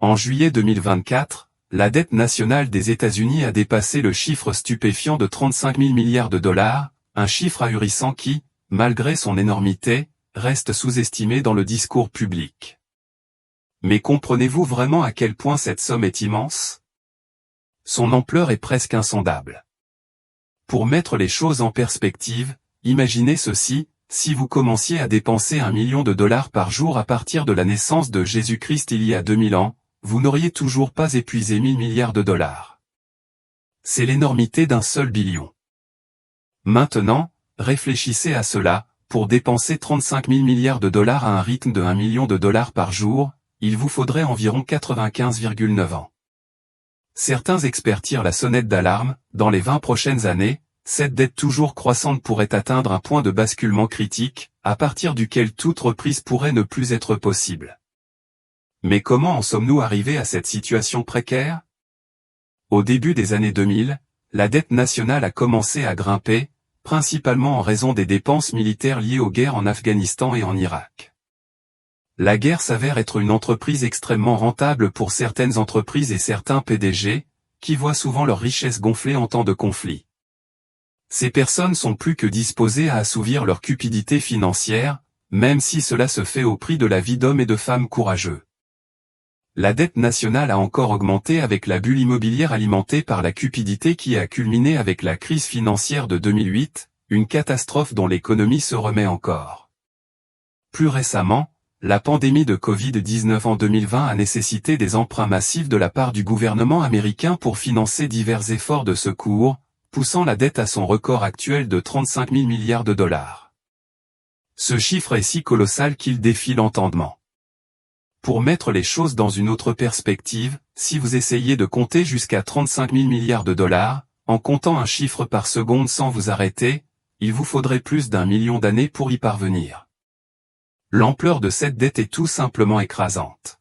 En juillet 2024, la dette nationale des États-Unis a dépassé le chiffre stupéfiant de 35 000 milliards de dollars, un chiffre ahurissant qui, malgré son énormité, reste sous-estimé dans le discours public. Mais comprenez-vous vraiment à quel point cette somme est immense? Son ampleur est presque insondable. Pour mettre les choses en perspective, imaginez ceci, si vous commenciez à dépenser 1 million de dollars par jour à partir de la naissance de Jésus-Christ il y a 2000 ans, vous n'auriez toujours pas épuisé 1000 milliards de dollars. C'est l'énormité d'un seul billion. Maintenant, réfléchissez à cela, pour dépenser 35 000 milliards de dollars à un rythme de 1 million de dollars par jour, il vous faudrait environ 95,9 ans. Certains experts tirent la sonnette d'alarme, dans les 20 prochaines années, cette dette toujours croissante pourrait atteindre un point de basculement critique, à partir duquel toute reprise pourrait ne plus être possible. Mais comment en sommes-nous arrivés à cette situation précaire? Au début des années 2000, la dette nationale a commencé à grimper, principalement en raison des dépenses militaires liées aux guerres en Afghanistan et en Irak. La guerre s'avère être une entreprise extrêmement rentable pour certaines entreprises et certains PDG, qui voient souvent leur richesse gonfler en temps de conflit. Ces personnes sont plus que disposées à assouvir leur cupidité financière, même si cela se fait au prix de la vie d'hommes et de femmes courageux. La dette nationale a encore augmenté avec la bulle immobilière alimentée par la cupidité qui a culminé avec la crise financière de 2008, une catastrophe dont l'économie se remet encore. Plus récemment, la pandémie de Covid-19 en 2020 a nécessité des emprunts massifs de la part du gouvernement américain pour financer divers efforts de secours, poussant la dette à son record actuel de 35 000 milliards de dollars. Ce chiffre est si colossal qu'il défie l'entendement. Pour mettre les choses dans une autre perspective, si vous essayez de compter jusqu'à 35 000 milliards de dollars, en comptant un chiffre par seconde sans vous arrêter, il vous faudrait plus d'1 million d'années pour y parvenir. L'ampleur de cette dette est tout simplement écrasante.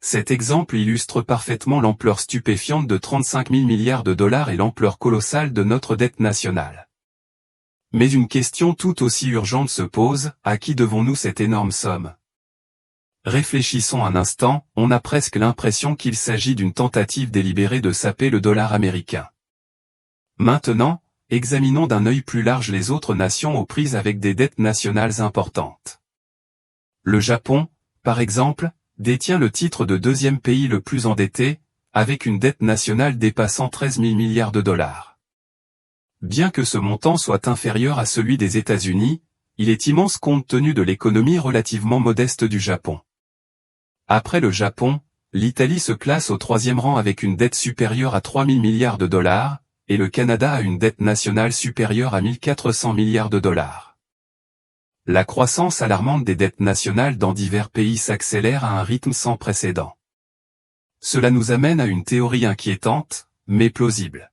Cet exemple illustre parfaitement l'ampleur stupéfiante de 35 000 milliards de dollars et l'ampleur colossale de notre dette nationale. Mais une question tout aussi urgente se pose, à qui devons-nous cette énorme somme? Réfléchissons un instant, on a presque l'impression qu'il s'agit d'une tentative délibérée de saper le dollar américain. Maintenant, examinons d'un œil plus large les autres nations aux prises avec des dettes nationales importantes. Le Japon, par exemple, détient le titre de deuxième pays le plus endetté, avec une dette nationale dépassant 13 000 milliards de dollars. Bien que ce montant soit inférieur à celui des États-Unis, il est immense compte tenu de l'économie relativement modeste du Japon. Après le Japon, l'Italie se classe au troisième rang avec une dette supérieure à 3 000 milliards de dollars, et le Canada a une dette nationale supérieure à 1 400 milliards de dollars. La croissance alarmante des dettes nationales dans divers pays s'accélère à un rythme sans précédent. Cela nous amène à une théorie inquiétante, mais plausible.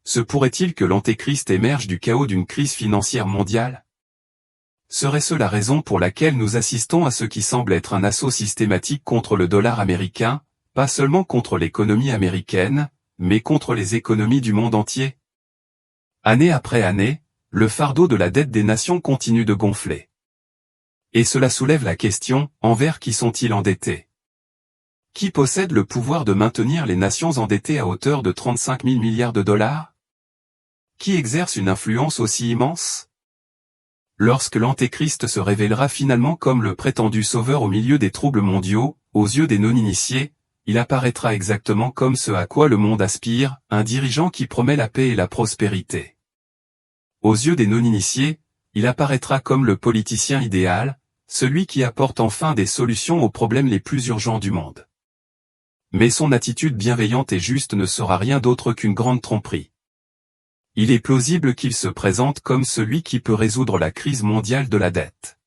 Se pourrait-il que l'Antéchrist émerge du chaos d'une crise financière mondiale? Serait-ce la raison pour laquelle nous assistons à ce qui semble être un assaut systématique contre le dollar américain, pas seulement contre l'économie américaine, mais contre les économies du monde entier? Année après année, le fardeau de la dette des nations continue de gonfler. Et cela soulève la question, envers qui sont-ils endettés? Qui possède le pouvoir de maintenir les nations endettées à hauteur de 35 000 milliards de dollars? Qui exerce une influence aussi immense? Lorsque l'Antéchrist se révélera finalement comme le prétendu sauveur au milieu des troubles mondiaux, aux yeux des non-initiés, il apparaîtra exactement comme ce à quoi le monde aspire, un dirigeant qui promet la paix et la prospérité. Aux yeux des non-initiés, il apparaîtra comme le politicien idéal, celui qui apporte enfin des solutions aux problèmes les plus urgents du monde. Mais son attitude bienveillante et juste ne sera rien d'autre qu'une grande tromperie. Il est plausible qu'il se présente comme celui qui peut résoudre la crise mondiale de la dette.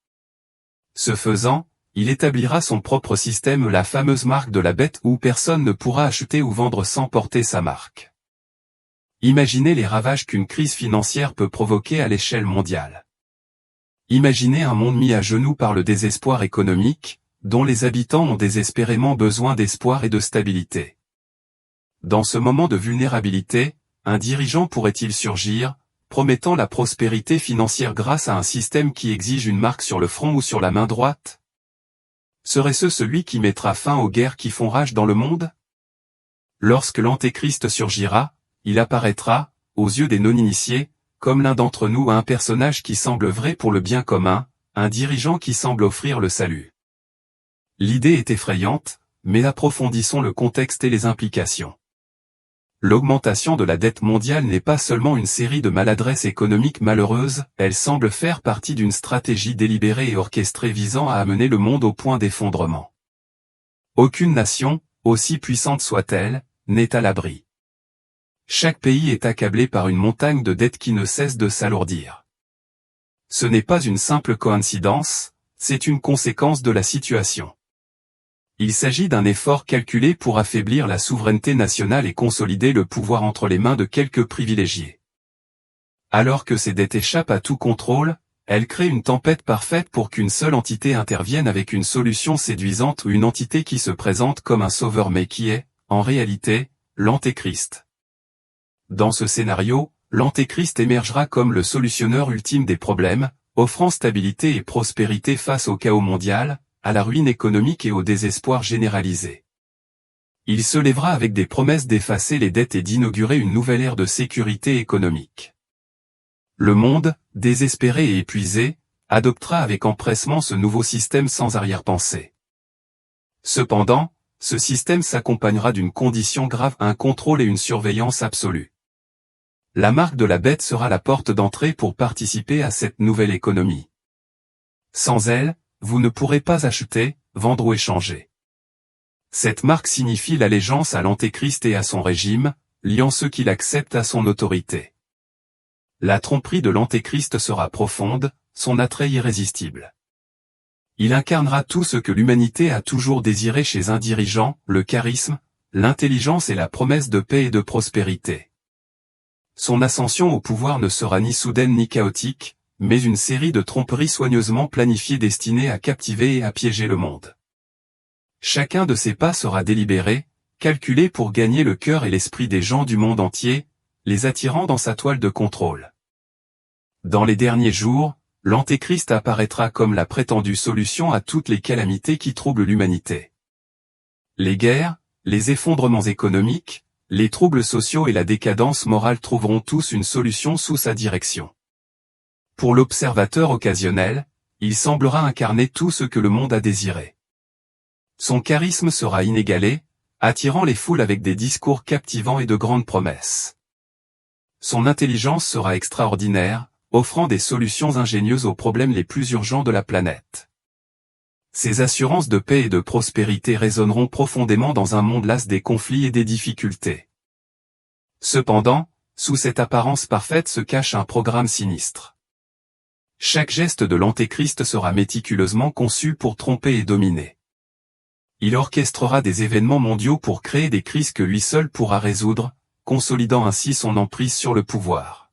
Ce faisant, il établira son propre système, la fameuse marque de la bête où personne ne pourra acheter ou vendre sans porter sa marque. Imaginez les ravages qu'une crise financière peut provoquer à l'échelle mondiale. Imaginez un monde mis à genoux par le désespoir économique, dont les habitants ont désespérément besoin d'espoir et de stabilité. Dans ce moment de vulnérabilité, un dirigeant pourrait-il surgir, promettant la prospérité financière grâce à un système qui exige une marque sur le front ou sur la main droite? Serait-ce celui qui mettra fin aux guerres qui font rage dans le monde? Lorsque l'Antéchrist surgira, il apparaîtra, aux yeux des non-initiés, comme l'un d'entre nous, un personnage qui semble vrai pour le bien commun, un dirigeant qui semble offrir le salut. L'idée est effrayante, mais approfondissons le contexte et les implications. L'augmentation de la dette mondiale n'est pas seulement une série de maladresses économiques malheureuses, elle semble faire partie d'une stratégie délibérée et orchestrée visant à amener le monde au point d'effondrement. Aucune nation, aussi puissante soit-elle, n'est à l'abri. Chaque pays est accablé par une montagne de dettes qui ne cesse de s'alourdir. Ce n'est pas une simple coïncidence, c'est une conséquence de la situation. Il s'agit d'un effort calculé pour affaiblir la souveraineté nationale et consolider le pouvoir entre les mains de quelques privilégiés. Alors que ces dettes échappent à tout contrôle, elles créent une tempête parfaite pour qu'une seule entité intervienne avec une solution séduisante ou une entité qui se présente comme un sauveur mais qui est, en réalité, l'Antéchrist. Dans ce scénario, l'Antéchrist émergera comme le solutionneur ultime des problèmes, offrant stabilité et prospérité face au chaos mondial, à la ruine économique et au désespoir généralisé. Il se lèvera avec des promesses d'effacer les dettes et d'inaugurer une nouvelle ère de sécurité économique. Le monde, désespéré et épuisé, adoptera avec empressement ce nouveau système sans arrière-pensée. Cependant, ce système s'accompagnera d'une condition grave, un contrôle et une surveillance absolue. La marque de la bête sera la porte d'entrée pour participer à cette nouvelle économie. Sans elle, vous ne pourrez pas acheter, vendre ou échanger. Cette marque signifie l'allégeance à l'Antéchrist et à son régime, liant ceux qui l'acceptent à son autorité. La tromperie de l'Antéchrist sera profonde, son attrait irrésistible. Il incarnera tout ce que l'humanité a toujours désiré chez un dirigeant, le charisme, l'intelligence et la promesse de paix et de prospérité. Son ascension au pouvoir ne sera ni soudaine ni chaotique, mais une série de tromperies soigneusement planifiées destinées à captiver et à piéger le monde. Chacun de ces pas sera délibéré, calculé pour gagner le cœur et l'esprit des gens du monde entier, les attirant dans sa toile de contrôle. Dans les derniers jours, l'Antéchrist apparaîtra comme la prétendue solution à toutes les calamités qui troublent l'humanité. Les guerres, les effondrements économiques, les troubles sociaux et la décadence morale trouveront tous une solution sous sa direction. Pour l'observateur occasionnel, il semblera incarner tout ce que le monde a désiré. Son charisme sera inégalé, attirant les foules avec des discours captivants et de grandes promesses. Son intelligence sera extraordinaire, offrant des solutions ingénieuses aux problèmes les plus urgents de la planète. Ses assurances de paix et de prospérité résonneront profondément dans un monde las des conflits et des difficultés. Cependant, sous cette apparence parfaite se cache un programme sinistre. Chaque geste de l'Antéchrist sera méticuleusement conçu pour tromper et dominer. Il orchestrera des événements mondiaux pour créer des crises que lui seul pourra résoudre, consolidant ainsi son emprise sur le pouvoir.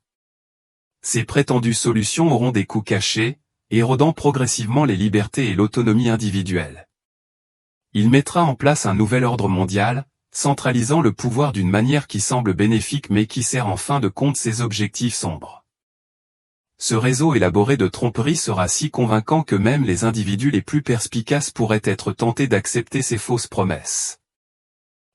Ces prétendues solutions auront des coûts cachés, érodant progressivement les libertés et l'autonomie individuelle. Il mettra en place un nouvel ordre mondial, centralisant le pouvoir d'une manière qui semble bénéfique mais qui sert en fin de compte ses objectifs sombres. Ce réseau élaboré de tromperies sera si convaincant que même les individus les plus perspicaces pourraient être tentés d'accepter ces fausses promesses.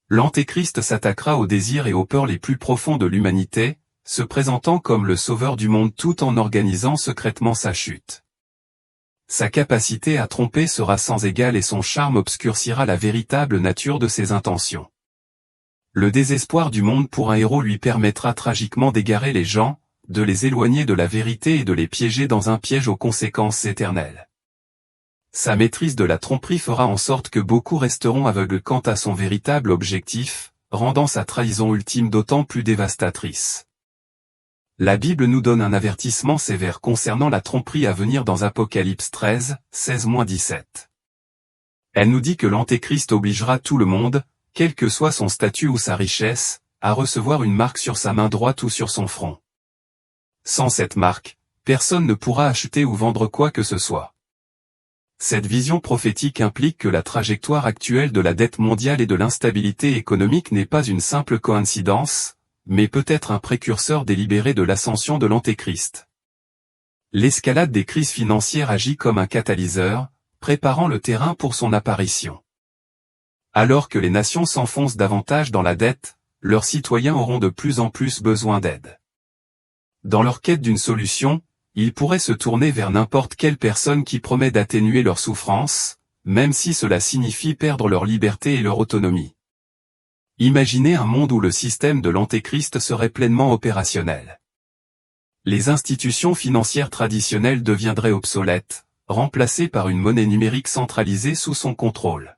L'Antéchrist s'attaquera aux désirs et aux peurs les plus profonds de l'humanité, se présentant comme le sauveur du monde tout en organisant secrètement sa chute. Sa capacité à tromper sera sans égale et son charme obscurcira la véritable nature de ses intentions. Le désespoir du monde pour un héros lui permettra tragiquement d'égarer les gens, de les éloigner de la vérité et de les piéger dans un piège aux conséquences éternelles. Sa maîtrise de la tromperie fera en sorte que beaucoup resteront aveugles quant à son véritable objectif, rendant sa trahison ultime d'autant plus dévastatrice. La Bible nous donne un avertissement sévère concernant la tromperie à venir dans Apocalypse 13, 16-17. Elle nous dit que l'Antéchrist obligera tout le monde, quel que soit son statut ou sa richesse, à recevoir une marque sur sa main droite ou sur son front. Sans cette marque, personne ne pourra acheter ou vendre quoi que ce soit. Cette vision prophétique implique que la trajectoire actuelle de la dette mondiale et de l'instabilité économique n'est pas une simple coïncidence, mais peut être un précurseur délibéré de l'ascension de l'Antéchrist. L'escalade des crises financières agit comme un catalyseur, préparant le terrain pour son apparition. Alors que les nations s'enfoncent davantage dans la dette, leurs citoyens auront de plus en plus besoin d'aide. Dans leur quête d'une solution, ils pourraient se tourner vers n'importe quelle personne qui promet d'atténuer leurs souffrances, même si cela signifie perdre leur liberté et leur autonomie. Imaginez un monde où le système de l'Antéchrist serait pleinement opérationnel. Les institutions financières traditionnelles deviendraient obsolètes, remplacées par une monnaie numérique centralisée sous son contrôle.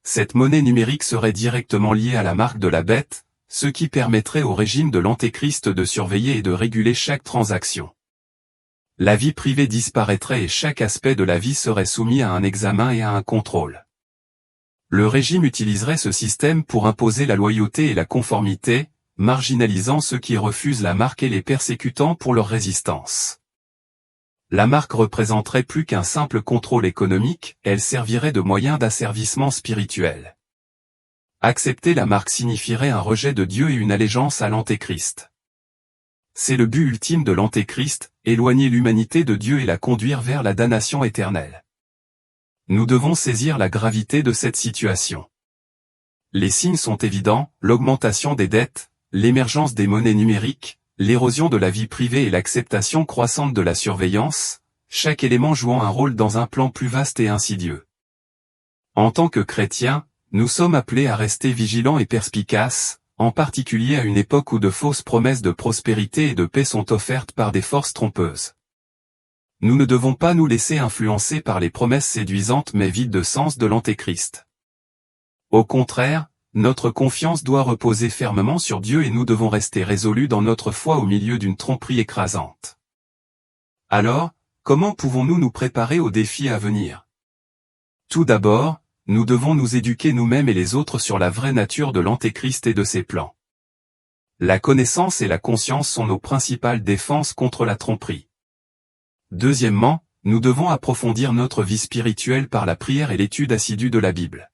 Cette monnaie numérique serait directement liée à la marque de la bête, ce qui permettrait au régime de l'Antéchrist de surveiller et de réguler chaque transaction. La vie privée disparaîtrait et chaque aspect de la vie serait soumis à un examen et à un contrôle. Le régime utiliserait ce système pour imposer la loyauté et la conformité, marginalisant ceux qui refusent la marque et les persécutant pour leur résistance. La marque représenterait plus qu'un simple contrôle économique, elle servirait de moyen d'asservissement spirituel. Accepter la marque signifierait un rejet de Dieu et une allégeance à l'Antéchrist. C'est le but ultime de l'Antéchrist, éloigner l'humanité de Dieu et la conduire vers la damnation éternelle. Nous devons saisir la gravité de cette situation. Les signes sont évidents, l'augmentation des dettes, l'émergence des monnaies numériques, l'érosion de la vie privée et l'acceptation croissante de la surveillance, chaque élément jouant un rôle dans un plan plus vaste et insidieux. En tant que chrétiens, nous sommes appelés à rester vigilants et perspicaces, en particulier à une époque où de fausses promesses de prospérité et de paix sont offertes par des forces trompeuses. Nous ne devons pas nous laisser influencer par les promesses séduisantes mais vides de sens de l'Antéchrist. Au contraire, notre confiance doit reposer fermement sur Dieu et nous devons rester résolus dans notre foi au milieu d'une tromperie écrasante. Alors, comment pouvons-nous nous préparer aux défis à venir? Tout d'abord, nous devons nous éduquer nous-mêmes et les autres sur la vraie nature de l'Antéchrist et de ses plans. La connaissance et la conscience sont nos principales défenses contre la tromperie. Deuxièmement, nous devons approfondir notre vie spirituelle par la prière et l'étude assidue de la Bible.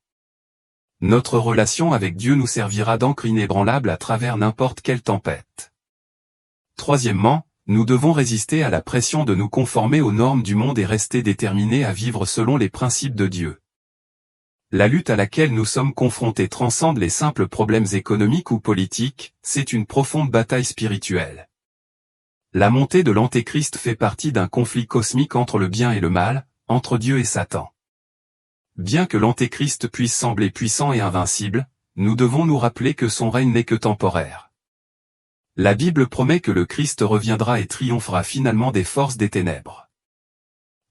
Notre relation avec Dieu nous servira d'encre inébranlable à travers n'importe quelle tempête. Troisièmement, nous devons résister à la pression de nous conformer aux normes du monde et rester déterminés à vivre selon les principes de Dieu. La lutte à laquelle nous sommes confrontés transcende les simples problèmes économiques ou politiques, c'est une profonde bataille spirituelle. La montée de l'Antéchrist fait partie d'un conflit cosmique entre le bien et le mal, entre Dieu et Satan. Bien que l'Antéchrist puisse sembler puissant et invincible, nous devons nous rappeler que son règne n'est que temporaire. La Bible promet que le Christ reviendra et triomphera finalement des forces des ténèbres.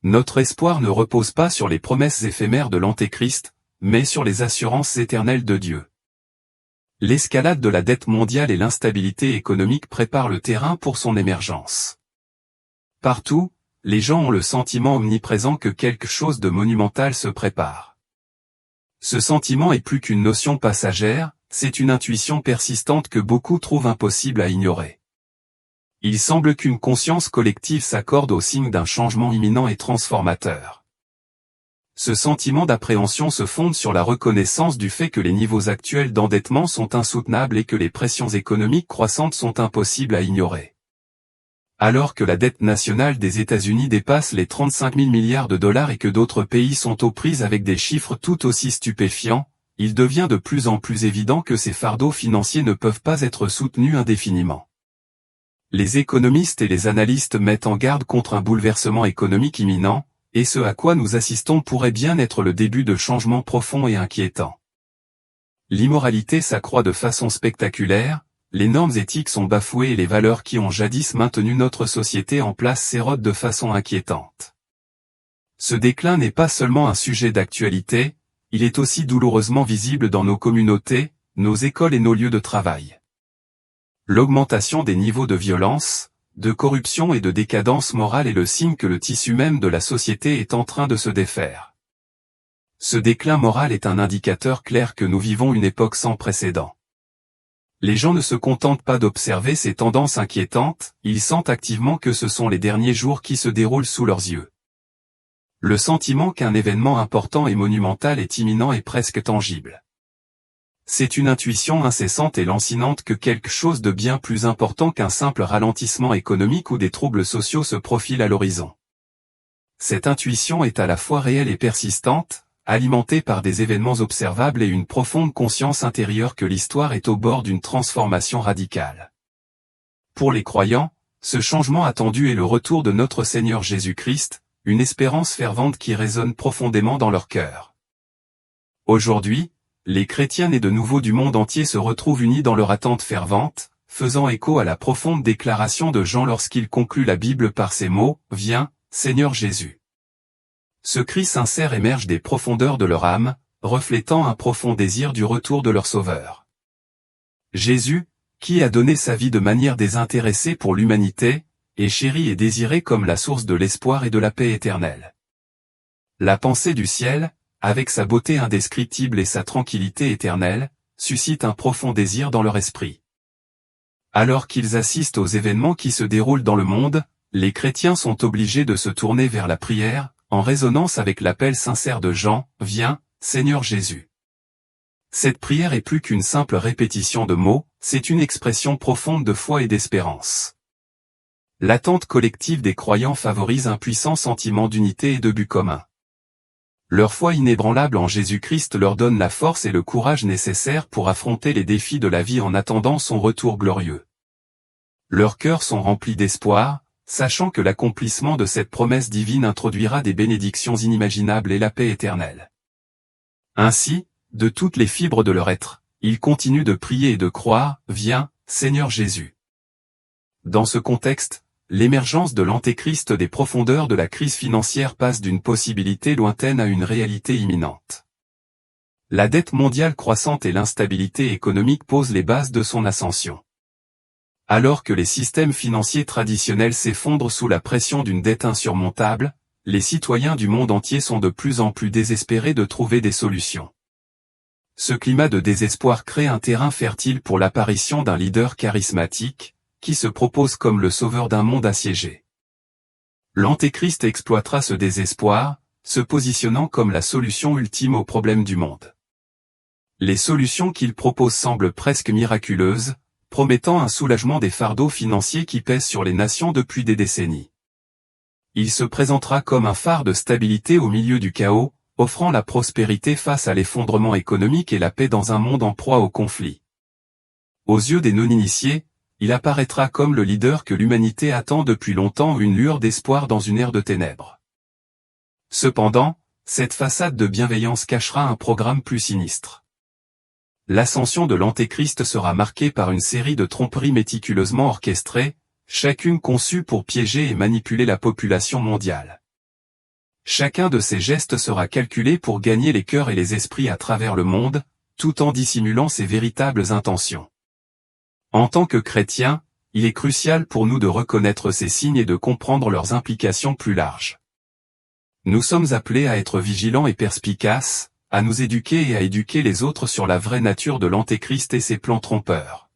Notre espoir ne repose pas sur les promesses éphémères de l'Antéchrist, mais sur les assurances éternelles de Dieu. L'escalade de la dette mondiale et l'instabilité économique préparent le terrain pour son émergence. Partout, les gens ont le sentiment omniprésent que quelque chose de monumental se prépare. Ce sentiment est plus qu'une notion passagère, c'est une intuition persistante que beaucoup trouvent impossible à ignorer. Il semble qu'une conscience collective s'accorde au signe d'un changement imminent et transformateur. Ce sentiment d'appréhension se fonde sur la reconnaissance du fait que les niveaux actuels d'endettement sont insoutenables et que les pressions économiques croissantes sont impossibles à ignorer. Alors que la dette nationale des États-Unis dépasse les 35 000 milliards de dollars et que d'autres pays sont aux prises avec des chiffres tout aussi stupéfiants, il devient de plus en plus évident que ces fardeaux financiers ne peuvent pas être soutenus indéfiniment. Les économistes et les analystes mettent en garde contre un bouleversement économique imminent, et ce à quoi nous assistons pourrait bien être le début de changements profonds et inquiétants. L'immoralité s'accroît de façon spectaculaire, les normes éthiques sont bafouées et les valeurs qui ont jadis maintenu notre société en place s'érodent de façon inquiétante. Ce déclin n'est pas seulement un sujet d'actualité, il est aussi douloureusement visible dans nos communautés, nos écoles et nos lieux de travail. L'augmentation des niveaux de violence, de corruption et de décadence morale est le signe que le tissu même de la société est en train de se défaire. Ce déclin moral est un indicateur clair que nous vivons une époque sans précédent. Les gens ne se contentent pas d'observer ces tendances inquiétantes, ils sentent activement que ce sont les derniers jours qui se déroulent sous leurs yeux. Le sentiment qu'un événement important et monumental est imminent est presque tangible. C'est une intuition incessante et lancinante que quelque chose de bien plus important qu'un simple ralentissement économique ou des troubles sociaux se profile à l'horizon. cette intuition est à la fois réelle et persistante, alimentée par des événements observables et une profonde conscience intérieure que l'histoire est au bord d'une transformation radicale. Pour les croyants, ce changement attendu est le retour de notre Seigneur Jésus-Christ, une espérance fervente qui résonne profondément dans leur cœur. Aujourd'hui, les chrétiens nés de nouveau du monde entier se retrouvent unis dans leur attente fervente, faisant écho à la profonde déclaration de Jean lorsqu'il conclut la Bible par ces mots, « Viens, Seigneur Jésus ». Ce cri sincère émerge des profondeurs de leur âme, reflétant un profond désir du retour de leur Sauveur. Jésus, qui a donné sa vie de manière désintéressée pour l'humanité, est chéri et désiré comme la source de l'espoir et de la paix éternelle. La pensée du ciel, avec sa beauté indescriptible et sa tranquillité éternelle, suscite un profond désir dans leur esprit. Alors qu'ils assistent aux événements qui se déroulent dans le monde, les chrétiens sont obligés de se tourner vers la prière, en résonance avec l'appel sincère de Jean, « Viens, Seigneur Jésus ». Cette prière est plus qu'une simple répétition de mots, c'est une expression profonde de foi et d'espérance. L'attente collective des croyants favorise un puissant sentiment d'unité et de but commun. Leur foi inébranlable en Jésus-Christ leur donne la force et le courage nécessaires pour affronter les défis de la vie en attendant son retour glorieux. Leurs cœurs sont remplis d'espoir, sachant que l'accomplissement de cette promesse divine introduira des bénédictions inimaginables et la paix éternelle. Ainsi, de toutes les fibres de leur être, ils continuent de prier et de croire, « Viens, Seigneur Jésus ». Dans ce contexte, l'émergence de l'Antéchrist des profondeurs de la crise financière passe d'une possibilité lointaine à une réalité imminente. La dette mondiale croissante et l'instabilité économique posent les bases de son ascension. Alors que les systèmes financiers traditionnels s'effondrent sous la pression d'une dette insurmontable, les citoyens du monde entier sont de plus en plus désespérés de trouver des solutions. Ce climat de désespoir crée un terrain fertile pour l'apparition d'un leader charismatique, qui se propose comme le sauveur d'un monde assiégé. L'Antéchrist exploitera ce désespoir, se positionnant comme la solution ultime aux problèmes du monde. Les solutions qu'il propose semblent presque miraculeuses, promettant un soulagement des fardeaux financiers qui pèsent sur les nations depuis des décennies. Il se présentera comme un phare de stabilité au milieu du chaos, offrant la prospérité face à l'effondrement économique et la paix dans un monde en proie au conflit. Aux yeux des non-initiés, il apparaîtra comme le leader que l'humanité attend depuis longtemps, une lueur d'espoir dans une ère de ténèbres. Cependant, cette façade de bienveillance cachera un programme plus sinistre. L'ascension de l'Antéchrist sera marquée par une série de tromperies méticuleusement orchestrées, chacune conçue pour piéger et manipuler la population mondiale. Chacun de ces gestes sera calculé pour gagner les cœurs et les esprits à travers le monde, tout en dissimulant ses véritables intentions. En tant que chrétiens, il est crucial pour nous de reconnaître ces signes et de comprendre leurs implications plus larges. Nous sommes appelés à être vigilants et perspicaces, à nous éduquer et à éduquer les autres sur la vraie nature de l'Antéchrist et ses plans trompeurs.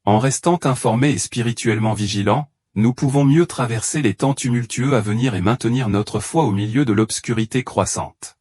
En restant informés et spirituellement vigilants, nous pouvons mieux traverser les temps tumultueux à venir et maintenir notre foi au milieu de l'obscurité croissante.